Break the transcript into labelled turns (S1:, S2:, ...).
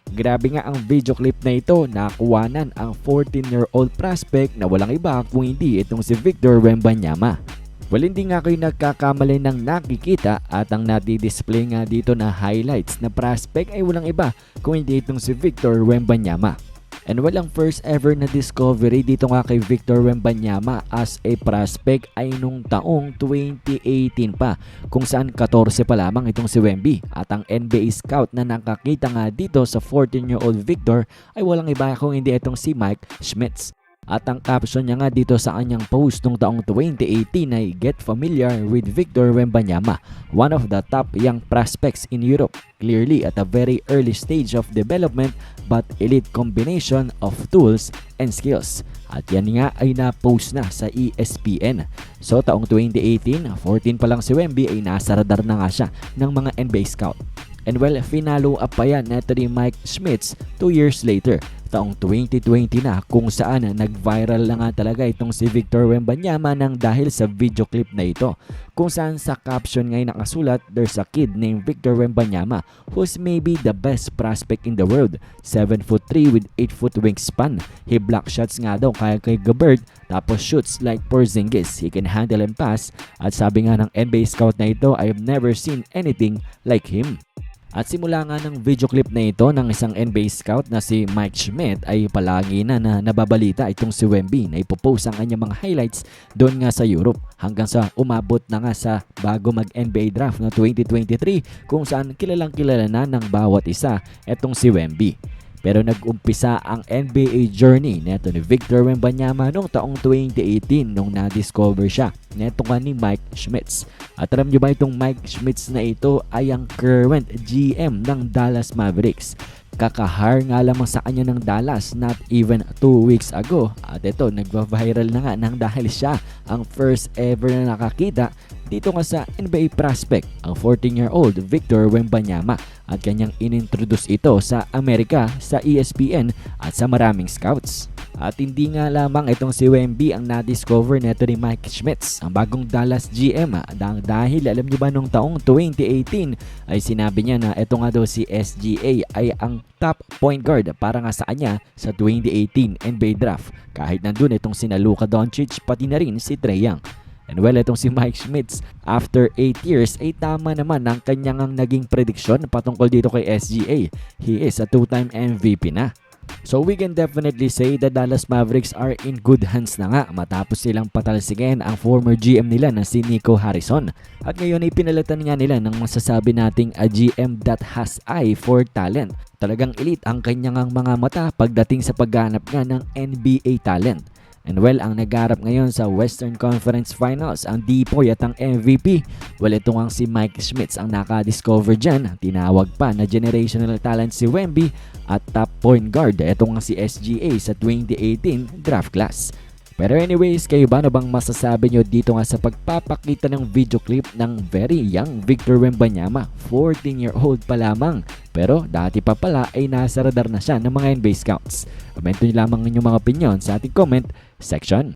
S1: Grabe nga ang video clip na ito, nakuwanan ang 14-year-old prospect na walang iba kung hindi itong si Victor Wembanyama. Well, hindi nga kayo nagkakamali ng nakikita at ang nadi-display nga dito na highlights na prospect ay walang iba kung hindi itong si Victor Wembanyama. And walang first ever na discovery dito nga kay Victor Wembanyama as a prospect ay nung taong 2018 pa, kung saan 14 pa lamang itong si Wemby, at ang NBA scout na nakakita nga dito sa 14-year-old Victor ay walang iba kung hindi itong si Mike Schmitz. At ang caption niya nga dito sa kanyang post nung taong 2018 ay "Get familiar with Victor Wembanyama, one of the top young prospects in Europe. Clearly at a very early stage of development but elite combination of tools and skills." At yan nga ay na-post na sa ESPN. So taong 2018, 14 pa lang si Wemby ay nasa radar na nga siya ng mga NBA scout. And well, finalo up pa yan neto ni Mike Schmitz 2 years later, taong 2020 na, kung saan nag-viral na nga talaga itong si Victor Wembanyama nang dahil sa video clip na ito, kung saan sa caption ngay nakasulat, "There's a kid named Victor Wembanyama who's maybe the best prospect in the world, 7'3" with 8-foot wingspan. He block shots nga daw kaya kay Gobert, tapos shoots like Porzingis. He can handle and pass." At sabi nga ng NBA scout na ito, "I've never seen anything like him." At simula nga ng video clip na ito ng isang NBA scout na si Mike Schmidt ay palagi na nababalita itong si Wemby na ipopost ang kanyang mga highlights doon nga sa Europe, hanggang sa umabot na nga sa bago mag-NBA draft na 2023, kung saan kilalang kilala na ng bawat isa itong si Wemby. Pero nag-umpisa ang NBA journey neto ni Victor Wembanyama noong taong 2018 nung na-discover siya neto nga ni Mike Schmitz. At alam nyo ba itong Mike Schmitz na ito ay ang current GM ng Dallas Mavericks. Kakahire nga lamang sa kanya ng Dallas not even 2 weeks ago. At ito, nagva-viral na nga nang dahil siya ang first ever na nakakita dito nga sa NBA prospect, ang 14-year-old Victor Wembanyama, at kanyang inintroduce ito sa Amerika, sa ESPN at sa maraming scouts. At hindi nga lamang itong si Wemby ang na-discover neto ni Mike Schmitz, ang bagong Dallas GM, dahil alam niyo ba nung taong 2018 ay sinabi niya na ito nga daw si SGA ay ang top point guard para nga sa kanya sa 2018 NBA draft, kahit nandun itong sina Luka Doncic pati na rin si Trae Young. And well, itong si Mike Schmitz, after 8 years, ay tama naman ang kanyang naging prediction patungkol dito kay SGA. He is a 2-time MVP na. So we can definitely say the Dallas Mavericks are in good hands na nga matapos silang patalsikin ang former GM nila na si Nico Harrison. At ngayon ay pinalitan nga nila ng masasabi nating a GM that has eye for talent. Talagang elite ang kanyang mga mata pagdating sa pagganap nga ng NBA talent. And well, ang nag-aarap ngayon sa Western Conference Finals, ang Dipoy at ang MVP. Well, ito nga si Mike Schmitz ang naka-discover dyan. Tinawag pa na generational talent si Wemby at top point guard. Ito nga si SGA sa 2018 draft class. Pero anyways, kayo ba na bang masasabi nyo dito nga sa pagpapakita ng video clip ng very young Victor Wembanyama? 14-year-old pa lamang. Pero dati pa pala ay nasa radar na siya ng mga NBA scouts. Komento nyo lamang inyong mga opinion sa ating comment section.